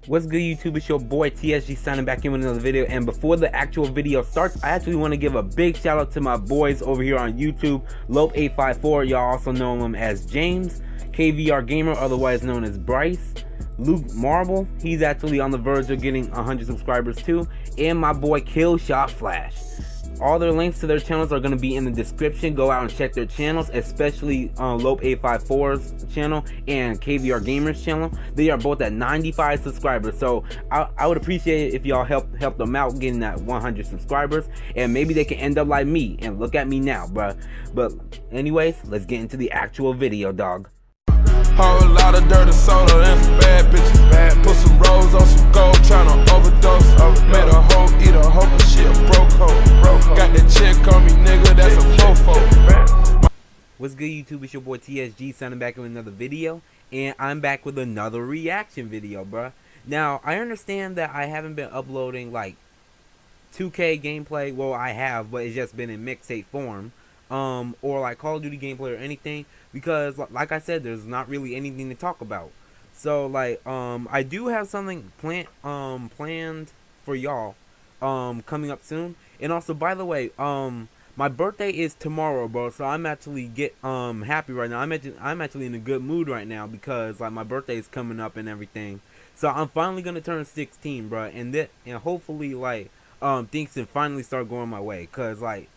What's good, YouTube? It's your boy TSG signing back in with another video. And before the actual video starts, I actually want to give a big shout out to my boys over here on YouTube. Lope854, y'all also know him as James. KVR Gamer, otherwise known as Bryce. Luke Marble, he's actually on the verge of getting 100 subscribers too. And my boy Killshot Flash. All their links to their channels are going to be in the description. Go out and check their channels, especially Lope854's channel and KVR Gamer's channel. They are both at 95 subscribers, so I would appreciate it if y'all help them out getting that 100 subscribers, and maybe they can end up like me. And look at me now, bruh. But anyways, let's get into the actual video, dog. Whole lot of dirty soda and some bad bitches. Put some rolls on some gold, tryna overdose. Made a hoe eat a hoe, but she a broke hoe. Got that chick on me, nigga, that's a fofo. What's good, YouTube? It's your boy TSG signing back with another video, and I'm back with another reaction video, bruh. Now, I understand that I haven't been uploading like 2K gameplay. Well, I have, but it's just been in mixtape form. Or like Call of Duty gameplay or anything, because like I said, there's not really anything to talk about. So like I do have something planned for y'all coming up soon. And also, by the way, my birthday is tomorrow, bro, so I'm actually happy right now. I'm actually in a good mood right now because like my birthday is coming up and everything. So I'm finally gonna turn 16, bro, and hopefully like things can finally start going my way, cause like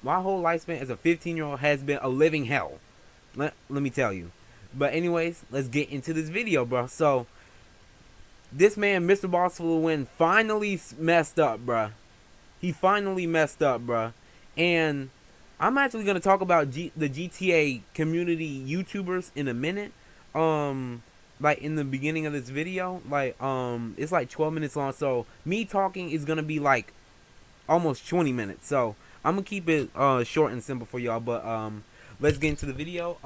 my whole lifespan as a 15-year-old has been a living hell. Let me tell you. But anyways, let's get into this video, bro. So this man, MrBossFTW, finally messed up, bro. He finally messed up, bro. And I'm actually gonna talk about the GTA community YouTubers in a minute. Like in the beginning of this video, like it's like 12 minutes long. So me talking is gonna be like almost 20 minutes, so I'm gonna keep it short and simple for y'all. But let's get into the video.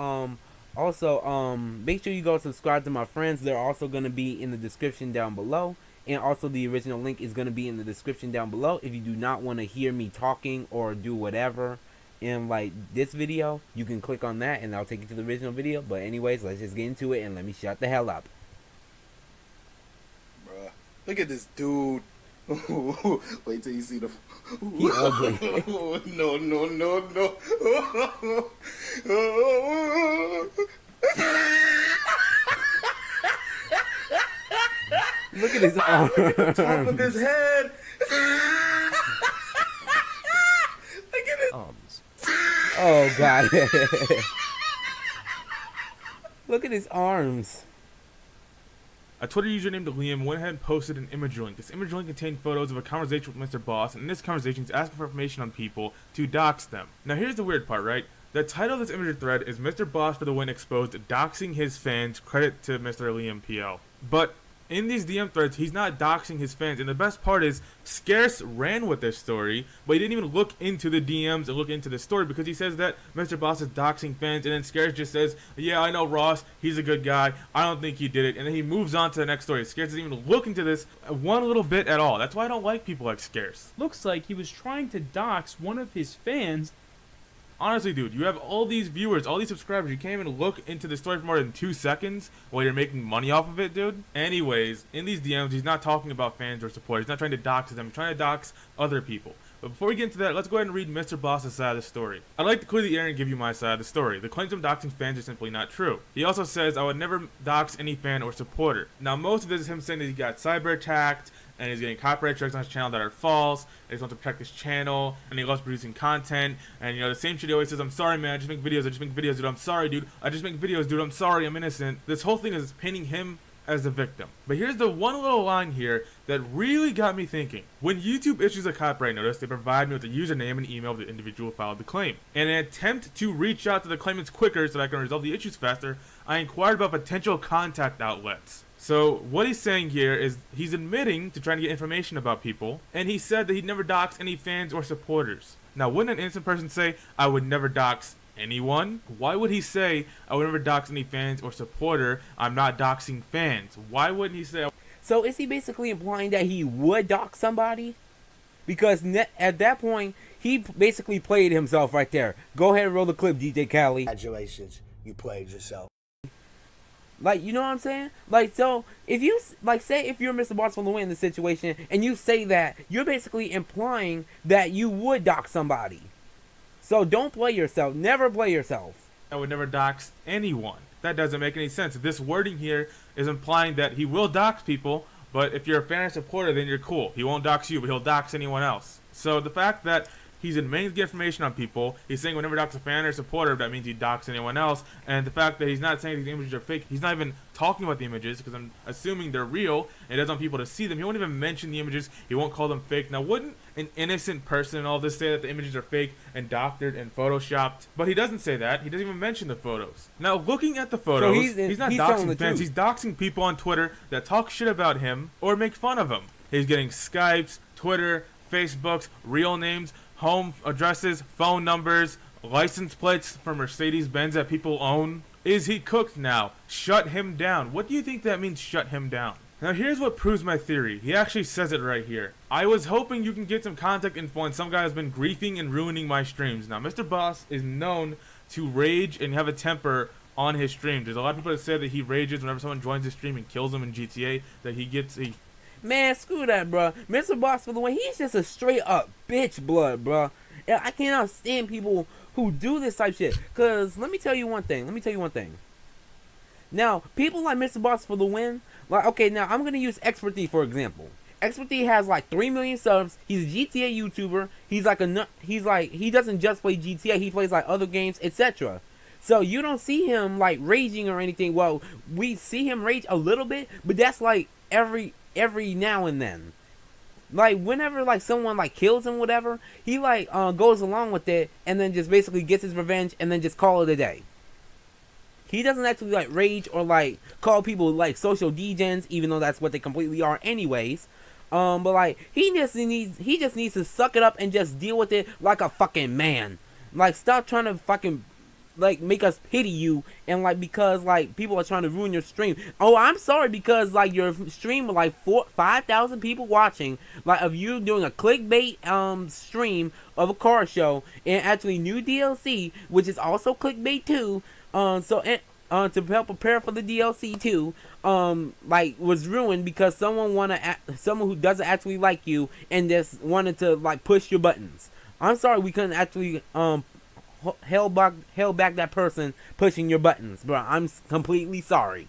Also, make sure you go subscribe to my friends. They're also gonna be in the description down below, and also the original link is gonna be in the description down below. If you do not want to hear me talking or do whatever in like this video, you can click on that and I'll take you to the original video. But anyways, let's just get into it and let me shut the hell up. Bruh, look at this dude. Wait till you see the. He ugly. No. Look at his arms. Top of his head. Look at his arms. Oh god. Look at his arms. A Twitter user named Liam went ahead and posted an image link. This image link contained photos of a conversation with Mr. Boss, and in this conversation he's asking for information on people to dox them. Now here's the weird part, right? The title of this image thread is MrBossFTW exposed doxing his fans, credit to Mr. Liam PL. But in these DM threads, he's not doxing his fans, and the best part is, Scarce ran with this story, but he didn't even look into the DMs and look into the story, because he says that Mr. Boss is doxing fans, and then Scarce just says, yeah, I know Ross, he's a good guy, I don't think he did it, and then he moves on to the next story. Scarce doesn't even look into this one little bit at all. That's why I don't like people like Scarce. Looks like he was trying to dox one of his fans. Honestly, dude, you have all these viewers, all these subscribers, you can't even look into the story for more than 2 seconds while you're making money off of it, dude. Anyways, in these DMs, he's not talking about fans or supporters. He's not trying to dox them. He's trying to dox other people. But before we get into that, let's go ahead and read Mr. Boss's side of the story. I'd like to clear the air and give you my side of the story. The claims of doxing fans are simply not true. He also says, I would never dox any fan or supporter. Now, most of this is him saying that he got cyber attacked, and he's getting copyright strikes on his channel that are false, and he wants to protect his channel, and he loves producing content, and you know, the same shit he always says, I'm sorry man, I just make videos, dude, I'm sorry dude, I just make videos, dude, I'm sorry, I'm innocent. This whole thing is painting him as the victim. But here's the one little line here that really got me thinking. When YouTube issues a copyright notice, they provide me with the username and email of the individual who filed the claim. In an attempt to reach out to the claimants quicker so that I can resolve the issues faster, I inquired about potential contact outlets. So what he's saying here is he's admitting to trying to get information about people, and he said that he'd never dox any fans or supporters. Now, wouldn't an innocent person say, I would never dox anyone? Why would he say, I would never dox any fans or supporter? I'm not doxing fans. Why wouldn't he say? So is he basically implying that he would dox somebody? Because at that point, he basically played himself right there. Go ahead and roll the clip, DJ Khaled. Congratulations, you played yourself. Like, you know what I'm saying? Like, so if you like say if you're Mr. Boss for the win in the situation and you say that, you're basically implying that you would dox somebody. So don't play yourself. Never play yourself. I would never dox anyone. That doesn't make any sense. This wording here is implying that he will dox people, but if you're a fan or supporter, then you're cool. He won't dox you, but he'll dox anyone else. So the fact that he's admitting to get information on people, he's saying whenever dox a fan or supporter, that means he dox anyone else, and the fact that he's not saying these images are fake, he's not even talking about the images, because I'm assuming they're real, and he doesn't want people to see them. He won't even mention the images, he won't call them fake. Now, wouldn't an innocent person in all this say that the images are fake and doctored and photoshopped? But he doesn't say that. He doesn't even mention the photos. Now, looking at the photos, he's not doxing fans, he's doxing people on Twitter that talk shit about him or make fun of him. He's getting Skypes, Twitter, Facebooks, real names, home addresses, phone numbers, license plates for Mercedes-Benz that people own. Is he cooked now? Shut him down. What do you think that means, shut him down? Now here's what proves my theory. He actually says it right here. I was hoping you can get some contact info on some guy who's been griefing and ruining my streams. Now Mr. Boss is known to rage and have a temper on his streams. There's a lot of people that say that he rages whenever someone joins his stream and kills him in GTA, that he Man, screw that, bro. Mr. Boss for the win, he's just a straight up bitch blood, bro. And I cannot stand people who do this type shit. Cause let me tell you one thing. Now, people like Mr. Boss for the win, like, okay, now I'm gonna use Expert D for example. Expert D has like 3 million subs. He's a GTA YouTuber. He doesn't just play GTA. He plays like other games, etc. So you don't see him like raging or anything. Well, we see him rage a little bit, but that's like every now and then. Like whenever like someone like kills him, whatever, he like goes along with it and then just basically gets his revenge and then just call it a day. He doesn't actually like rage or like call people like social degens, even though that's what they completely are anyways. But like he just needs to suck it up and just deal with it like a fucking man. Like stop trying to fucking like make us pity you and like because like people are trying to ruin your stream. Oh, I'm sorry because like your stream with like 5,000 people watching, like of you doing a clickbait stream of a car show and actually new DLC, which is also clickbait too. To help prepare for the DLC too, like was ruined because someone who doesn't actually like you and just wanted to like push your buttons. I'm sorry we couldn't actually held back that person pushing your buttons, bro. I'm completely sorry.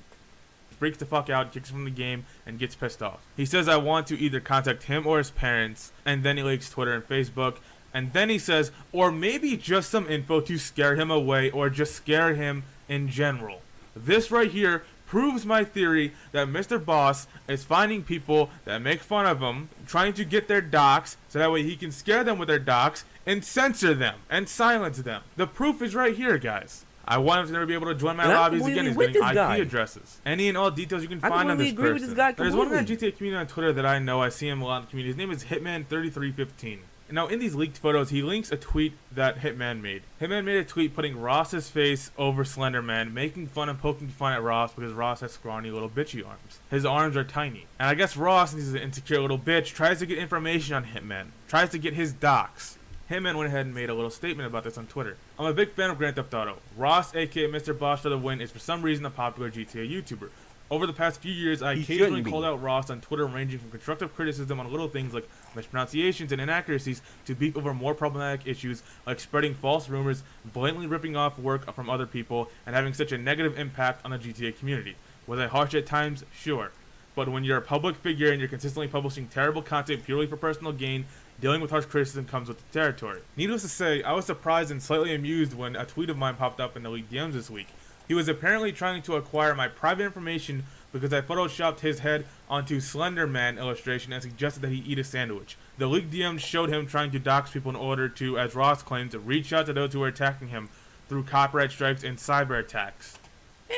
Freaks the fuck out, kicks him from the game, and gets pissed off. He says I want to either contact him or his parents, and then he leaks Twitter and Facebook, and then he says, or maybe just some info to scare him away, or just scare him in general. This right here proves my theory that Mr. Boss is finding people that make fun of him, trying to get their docs, so that way he can scare them with their docs, and censor them, and silence them. The proof is right here, guys. I want him to never be able to join my lobbies again. He's getting IP addresses. Any and all details you can find on this person. There's one guy in GTA community on Twitter that I know. I see him a lot in the community. His name is Hitman3315. Now, in these leaked photos, he links a tweet that Hitman made. Hitman made a tweet putting Ross's face over Slenderman, making fun and poking fun at Ross because Ross has scrawny little bitchy arms. His arms are tiny. And I guess Ross, since he's an insecure little bitch, tries to get information on Hitman. Tries to get his docs. Hitman went ahead and made a little statement about this on Twitter. I'm a big fan of Grand Theft Auto. Ross, aka Mr. Boss for the win, is for some reason a popular GTA YouTuber. Over the past few years, I occasionally called out Ross on Twitter, ranging from constructive criticism on little things like mispronunciations and inaccuracies to beef over more problematic issues like spreading false rumors, blatantly ripping off work from other people, and having such a negative impact on the GTA community. Was I harsh at times? Sure. But when you're a public figure and you're consistently publishing terrible content purely for personal gain, dealing with harsh criticism comes with the territory. Needless to say, I was surprised and slightly amused when a tweet of mine popped up in the leaked DMs this week. He was apparently trying to acquire my private information because I photoshopped his head onto Slender Man illustration and suggested that he eat a sandwich. The leaked DMs showed him trying to dox people in order to, as Ross claims, reach out to those who were attacking him through copyright strikes and cyber attacks.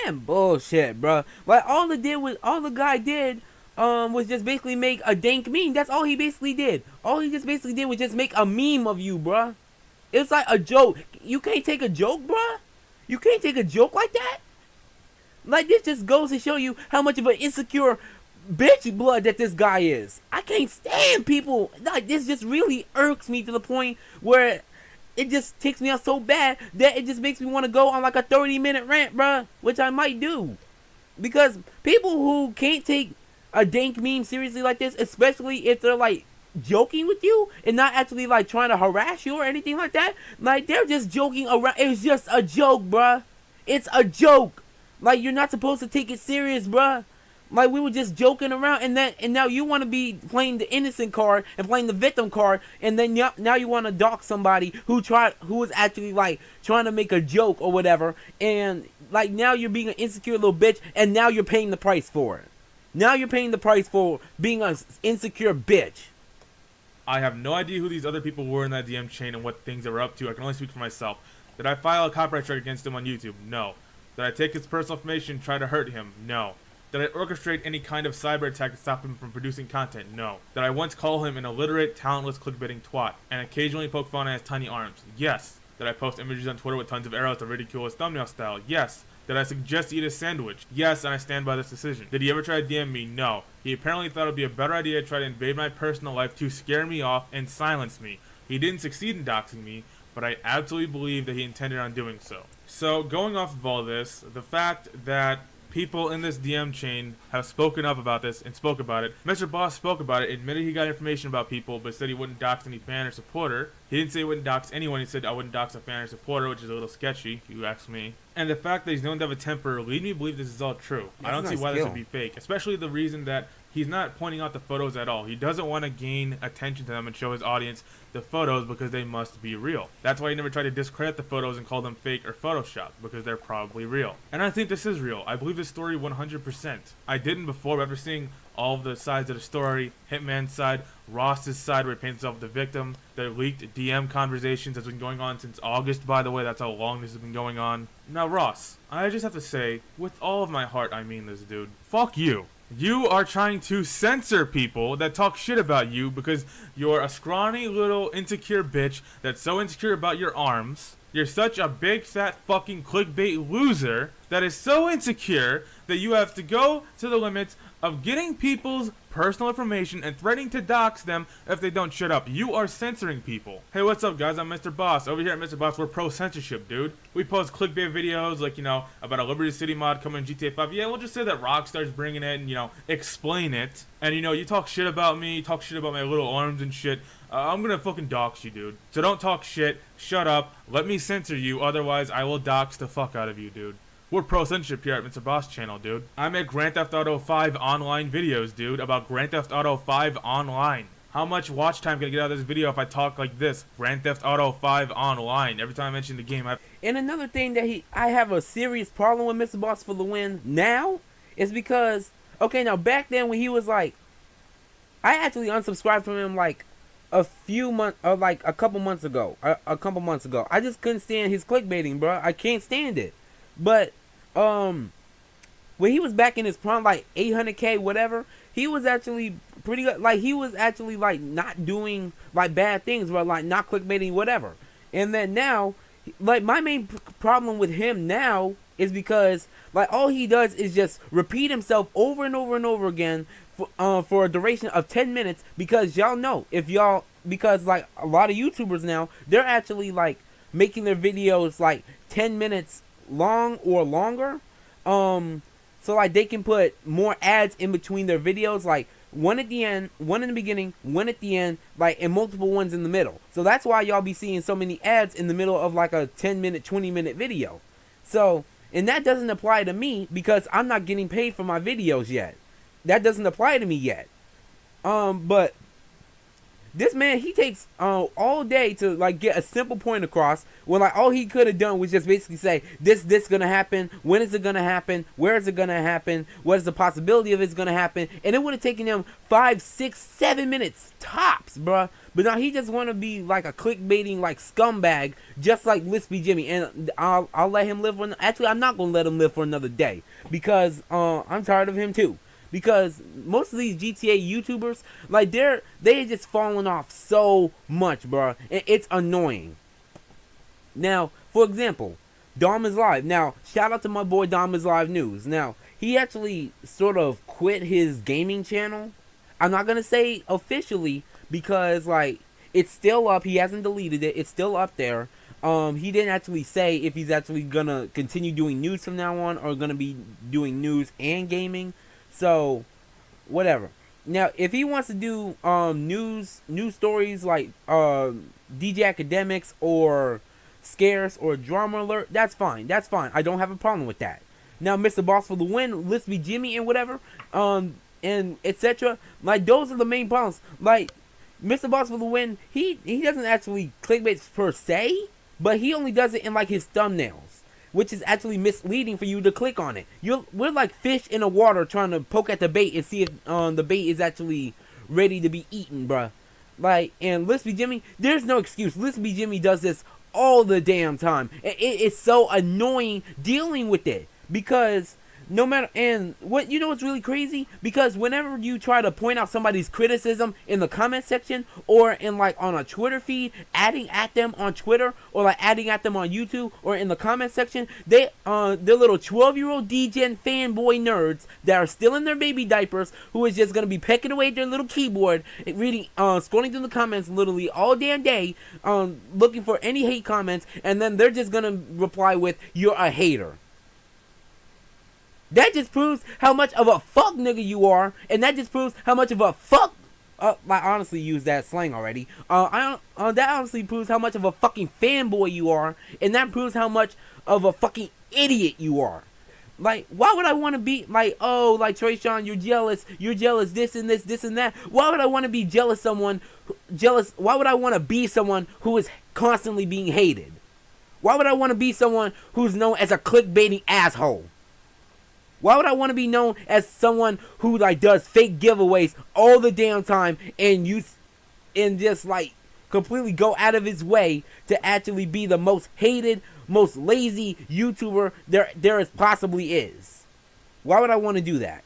Man, bullshit, bro. Like all the guy did was just basically make a dank meme. That's all he basically did. All he just basically did was just make a meme of you, bro. It's like a joke. You can't take a joke, bro. You can't take a joke like that. Like this just goes to show you how much of an insecure bitch blood that this guy is. I can't stand people. Like this just really irks me to the point where it just takes me out so bad that it just makes me want to go on like a 30-minute rant, bro. Which I might do. because people who can't take a dank meme seriously like this, especially if they're like joking with you and not actually like trying to harass you or anything like that, like they're just joking around. It's just a joke, bruh. It's a joke. Like, you're not supposed to take it serious, bruh. Like, we were just joking around, and now you want to be playing the innocent card and playing the victim card, and then now you want to dox somebody who was actually like trying to make a joke or whatever, and like now you're being an insecure little bitch, and now you're paying the price for it. Now you're paying the price for being an insecure bitch. I have no idea who these other people were in that DM chain and what things they were up to. I can only speak for myself. Did I file a copyright strike against him on YouTube? No. Did I take his personal information and try to hurt him? No. Did I orchestrate any kind of cyber attack to stop him from producing content? No. Did I once call him an illiterate, talentless, clickbaiting twat, and occasionally poke fun at his tiny arms? Yes. Did I post images on Twitter with tons of arrows to ridicule his thumbnail style? Yes. Did I suggest he eat a sandwich? Yes, and I stand by this decision. Did he ever try to DM me? No. He apparently thought it would be a better idea to try to invade my personal life to scare me off and silence me. He didn't succeed in doxing me, but I absolutely believe that he intended on doing so. So, going off of all this, the fact that people in this DM chain have spoken up about this and spoke about it. Mr. Boss spoke about it, admitted he got information about people, but said he wouldn't dox any fan or supporter. He didn't say he wouldn't dox anyone, he said I wouldn't dox a fan or supporter, which is a little sketchy, if you ask me. And the fact that he's known to have a temper lead me to believe this is all true. I don't see why this would be fake, especially the reason that he's not pointing out the photos at all. He doesn't want to gain attention to them and show his audience the photos because they must be real. That's why he never tried to discredit the photos and call them fake or photoshopped, because they're probably real. And I think this is real. I believe this story 100%. I didn't before, but after seeing all of the sides of the story, Hitman's side, Ross's side where he paints himself the victim, the leaked DM conversations that's been going on since August, by the way, that's how long this has been going on. Now Ross, I just have to say, with all of my heart I mean this, dude. Fuck you. You are trying to censor people that talk shit about you because you're a scrawny little insecure bitch that's so insecure about your arms. You're such a big fat fucking clickbait loser that is so insecure that you have to go to the limits of getting people's personal information and threatening to dox them if they don't shut up. You are censoring people. Hey, what's up, guys? I'm Mr. Boss. Over here at Mr. Boss, we're pro-censorship, dude. We post clickbait videos like, about a Liberty City mod coming in GTA 5. Yeah, we'll just say that Rockstar's bringing it and, explain it. And, you talk shit about me, talk shit about my little arms and shit. I'm gonna fucking dox you, dude. So don't talk shit, shut up, let me censor you, otherwise I will dox the fuck out of you, dude. We're pro-censorship here at Mr. Boss channel, dude. I make Grand Theft Auto 5 online videos, dude, about Grand Theft Auto 5 online. How much watch time can I get out of this video if I talk like this? Grand Theft Auto 5 online. Every time I mention the game, And another thing that I have a serious problem with Mr. Boss for the win now is because, okay, now back then when he was like, I actually unsubscribed from him like a few months, or like a couple months ago. I just couldn't stand his clickbaiting, bro. I can't stand it. But when he was back in his prime, like 800K, whatever, he was actually pretty good. Like, he was actually like not doing like bad things, but like not clickbaiting, whatever. And then now, like, my main problem with him now is because like all he does is just repeat himself over and over and over again for a duration of 10 minutes, because y'all know, because like a lot of YouTubers now, they're actually like making their videos like 10 minutes long or longer, so like they can put more ads in between their videos, like one at the end, one in the beginning, one at the end, like, and multiple ones in the middle. So that's why y'all be seeing so many ads in the middle of like a 10-minute, 20-minute video. So, and that doesn't apply to me because I'm not getting paid for my videos yet. That doesn't apply to me yet. But this man, he takes all day to like get a simple point across, when like all he could have done was just basically say this gonna happen, when is it gonna happen, where is it gonna happen, what is the possibility of it's gonna happen, and it would have taken him 5, 6, 7 minutes tops, bruh. But now he just want to be like a clickbaiting like scumbag, just like Lispy Jimmy, and I'll let him live for. Actually, I'm not gonna let him live for another day because I'm tired of him too. Because most of these GTA YouTubers, like they just falling off so much, bro. It's annoying. Now, for example, Dom is Live. Now, shout out to my boy Dom is Live News. Now, he actually sort of quit his gaming channel. I'm not gonna say officially because like it's still up. He hasn't deleted it. It's still up there. He didn't actually say if he's actually gonna continue doing news from now on or gonna be doing news and gaming. So, whatever. Now, if he wants to do news stories like DJ Academics or Scarce or Drama Alert, that's fine. That's fine. I don't have a problem with that. Now, Mr. Boss for the win, Let's Be Jimmy and whatever, and etc. Like, those are the main problems. Like, Mr. Boss for the win, he doesn't actually clickbait per se, but he only does it in like his thumbnails, which is actually misleading for you to click on it. We're like fish in the water trying to poke at the bait and see if the bait is actually ready to be eaten, bruh. Like, and Let's Be Jimmy, there's no excuse. Let's Be Jimmy does this all the damn time. It's so annoying dealing with it because no matter, and what, you know what's really crazy? Because whenever you try to point out somebody's criticism in the comment section or in like on a Twitter feed, adding at them on Twitter or like adding at them on YouTube or in the comment section, they're little 12-year-old degen fanboy nerds that are still in their baby diapers who is just gonna be pecking away at their little keyboard, reading, scrolling through the comments literally all damn day, looking for any hate comments, and then they're just gonna reply with, "You're a hater." That just proves how much of a fuck nigga you are, and that just proves how much of a fuck. I honestly used that slang already. That honestly proves how much of a fucking fanboy you are, and that proves how much of a fucking idiot you are. Like, why would I want to be like, oh, like Trayshawn, you're jealous, this and this and that. Why would I want to be jealous? Why would I want to be someone who is constantly being hated? Why would I want to be someone who's known as a clickbaiting asshole? Why would I want to be known as someone who like does fake giveaways all the damn time and just like completely go out of his way to actually be the most hated, most lazy YouTuber there is possibly is? Why would I want to do that?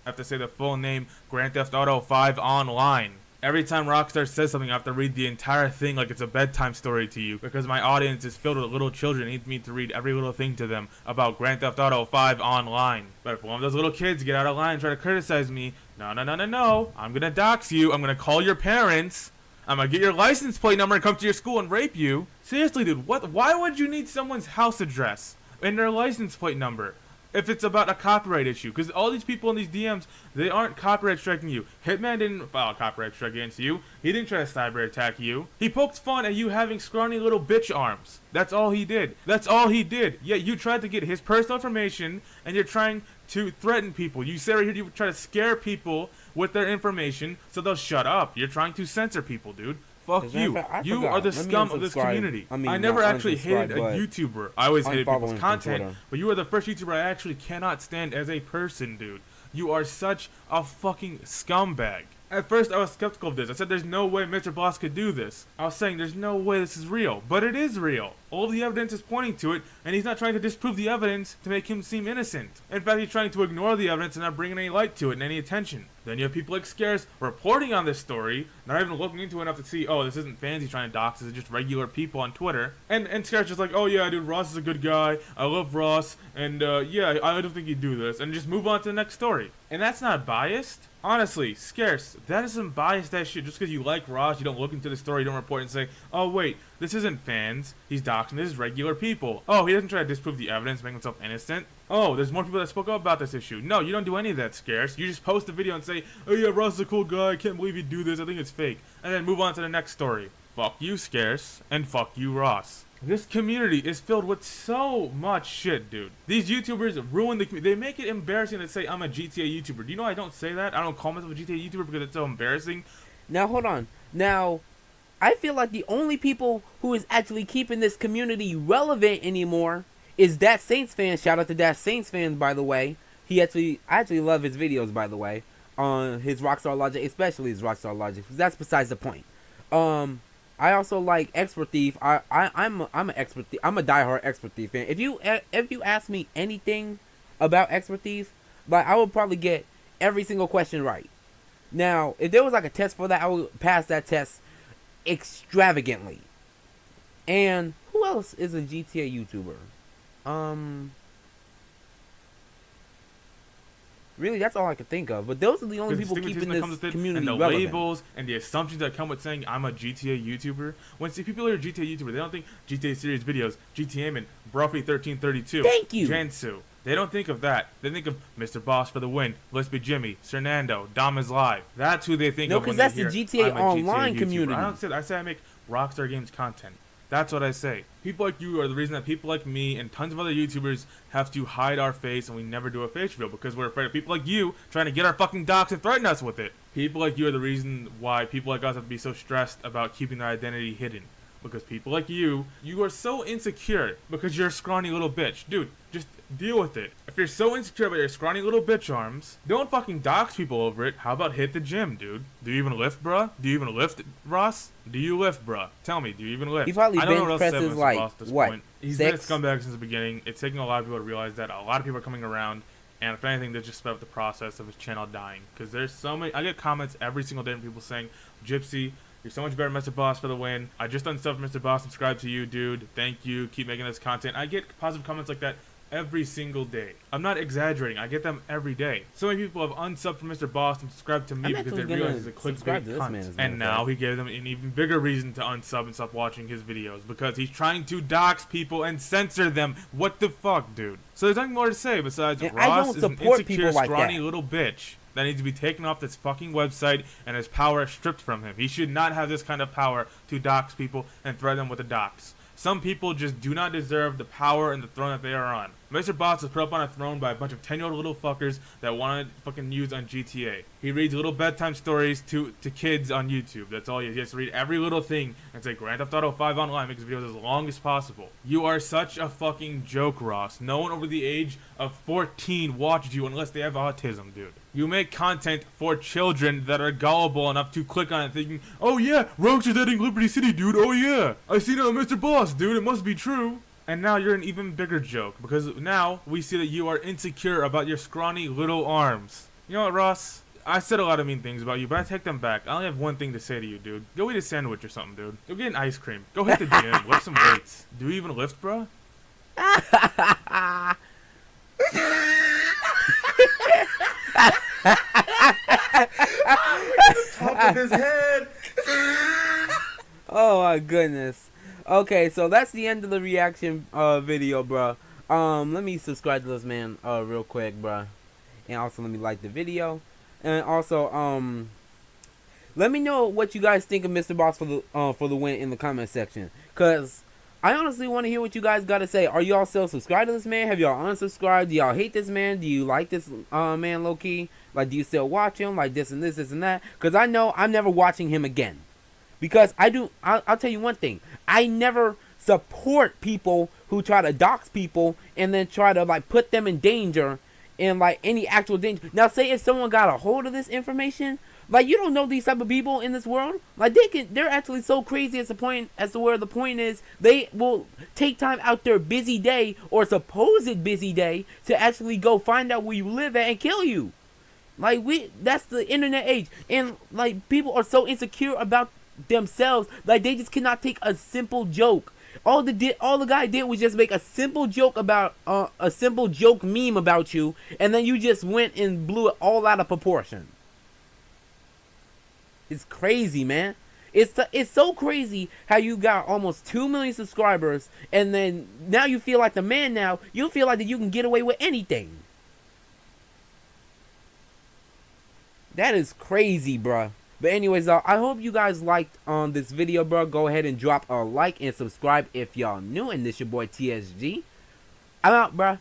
I have to say the full name, Grand Theft Auto 5 Online. Every time Rockstar says something, I have to read the entire thing like it's a bedtime story to you, because my audience is filled with little children and need me to read every little thing to them about Grand Theft Auto 5 Online. But if one of those little kids get out of line and try to criticize me, no, I'm gonna dox you, I'm gonna call your parents, I'm gonna get your license plate number and come to your school and rape you. Seriously, dude, why would you need someone's house address and their license plate number if it's about a copyright issue? Because all these people in these DMs, they aren't copyright striking you. Hitman didn't file a copyright strike against you. He didn't try to cyber attack you. He poked fun at you having scrawny little bitch arms. That's all he did. Yeah, you tried to get his personal information, and you're trying to threaten people. You say right here you try to scare people with their information so they'll shut up. You're trying to censor people, dude. Fuck you. You are the scum of this community. I never actually hated a YouTuber. I always hated people's content, but you are the first YouTuber I actually cannot stand as a person, dude. You are such a fucking scumbag. At first, I was skeptical of this. I said there's no way Mr. Boss could do this. I was saying there's no way this is real. But it is real. All of the evidence is pointing to it, and he's not trying to disprove the evidence to make him seem innocent. In fact, he's trying to ignore the evidence and not bringing any light to it and any attention. Then you have people like Scarce reporting on this story, not even looking into it enough to see, oh, this isn't fans he's trying to dox, this is just regular people on Twitter. And Scarce just like, oh yeah, dude, Ross is a good guy, I love Ross, and yeah, I don't think he'd do this, and just move on to the next story. And that's not biased. Honestly, Scarce, that is some biased ass shit. Just because you like Ross, you don't look into the story, you don't report and say, oh wait, this isn't fans, he's doxing, this is regular people. Oh, he doesn't try to disprove the evidence, make himself innocent. Oh, there's more people that spoke up about this issue. No, you don't do any of that, Scarce. You just post a video and say, oh yeah, Ross is a cool guy, I can't believe he'd do this, I think it's fake. And then move on to the next story. Fuck you, Scarce, and fuck you, Ross. This community is filled with so much shit, dude. These YouTubers ruin the community. They make it embarrassing to say I'm a GTA YouTuber. Do you know I don't say that? I don't call myself a GTA YouTuber because it's so embarrassing. Now, hold on. Now, I feel like the only people who is actually keeping this community relevant anymore is Dat Saints fan. Shout out to Dat Saints fans, by the way. I actually love his videos, by the way. On his Rockstar Logic, especially his Rockstar Logic. That's besides the point. I also like Expert Thief. I'm an Expert Thief. I'm a diehard Expert Thief fan. If you ask me anything about Expert Thief, like I would probably get every single question right. Now, if there was like a test for that, I would pass that test extravagantly. And who else is a GTA YouTuber? Really, that's all I could think of. But those are the only people keeping this community and the relevant. labels and the assumptions that come with saying I'm a GTA YouTuber. When see people are GTA YouTuber, they don't think GTA series videos, GTA and Bruffy 1332. Thank you. Jansu. They don't think of that. They think of Mr. Boss for the win, Let's Be Jimmy, Cernando, Dom is live. That's who they think No, of when because they that's hear, the GTA I'm a Online YouTuber. community. I don't say that. I say I make Rockstar Games content. That's what I say. People like you are the reason that people like me and tons of other YouTubers have to hide our face and we never do a face reveal because we're afraid of people like you trying to get our fucking docs and threaten us with it. People like you are the reason why people like us have to be so stressed about keeping their identity hidden. Because people like you are so insecure because you're a scrawny little bitch. Dude, just deal with it. If you're so insecure about your scrawny little bitch arms, don't fucking dox people over it. How about hit the gym, dude? Do you even lift, bruh? Do you even lift, Ross? Do you lift, bruh? Tell me, do you even lift? He probably I don't know bench what else to say presses about Mr. like, Boss at this what, point. He's been a 6? scumbag since the beginning. It's taking a lot of people to realize that. A lot of people are coming around. And if anything, they just sped up the process of his channel dying. Because there's so many... I get comments every single day from people saying, Gypsy, you're so much better, Mr. Boss, for the win. I just unsubbed Mr. Boss. Subscribe to you, dude. Thank you. Keep making this content. I get positive comments like that every single day. I'm not exaggerating. I get them every day. So many people have unsubbed from Mr. Boss and subscribed to me because they realize he's a clickbait cunt. And now he gave them an even bigger reason to unsub and stop watching his videos because he's trying to dox people and censor them. What the fuck, dude? So there's nothing more to say besides Ross is an insecure, scrawny little bitch that needs to be taken off this fucking website and his power stripped from him. He should not have this kind of power to dox people and threaten them with a dox. Some people just do not deserve the power and the throne that they are on. Mr. Boss was put up on a throne by a bunch of 10-year-old little fuckers that wanted fucking news on GTA. He reads little bedtime stories to kids on YouTube. That's all he has. He has to read every little thing and say Grand Theft Auto 5 Online, makes videos as long as possible. You are such a fucking joke, Ross. No one over the age of 14 watches you unless they have autism, dude. You make content for children that are gullible enough to click on it thinking, oh yeah, Rogues is adding Liberty City, dude. Oh yeah, I seen it on Mr. Boss, dude. It must be true. And now you're an even bigger joke because now we see that you are insecure about your scrawny little arms. You know what, Ross? I said a lot of mean things about you, but I take them back. I only have one thing to say to you, dude. Go eat a sandwich or something, dude. Go get an ice cream. Go hit the gym. Lift some weights. Do you even lift, bro? Top of his head. Oh my goodness. Okay, so that's the end of the reaction video, bro. Let me subscribe to this man real quick, bro. And also let me like the video. And also let me know what you guys think of Mr. Boss for the win in the comment section, cuz I honestly want to hear what you guys got to say. Are y'all still subscribed to this man? Have y'all unsubscribed? Do y'all hate this man? Do you like this man low key? Like, do you still watch him? Like this and this and that? Cuz I know I'm never watching him again. Because I'll tell you one thing. I never support people who try to dox people and then try to like put them in danger, in like any actual danger. Now say if someone got a hold of this information, like you don't know these type of people in this world. Like they're actually so crazy as to where the point is they will take time out their busy day or supposed busy day to actually go find out where you live at and kill you. Like that's the internet age, and like people are so insecure about themselves, like they just cannot take a simple joke. All the guy did was just make a simple joke about a simple joke meme about you, and then you just went and blew it all out of proportion. It's crazy, man. It's so crazy how you got almost 2 million subscribers, and then now you feel like the man. Now you feel like that you can get away with anything. That is crazy, bruh. But anyways, I hope you guys liked this video, bro. Go ahead and drop a like and subscribe if y'all new. And this your boy TSG. I'm out, bro.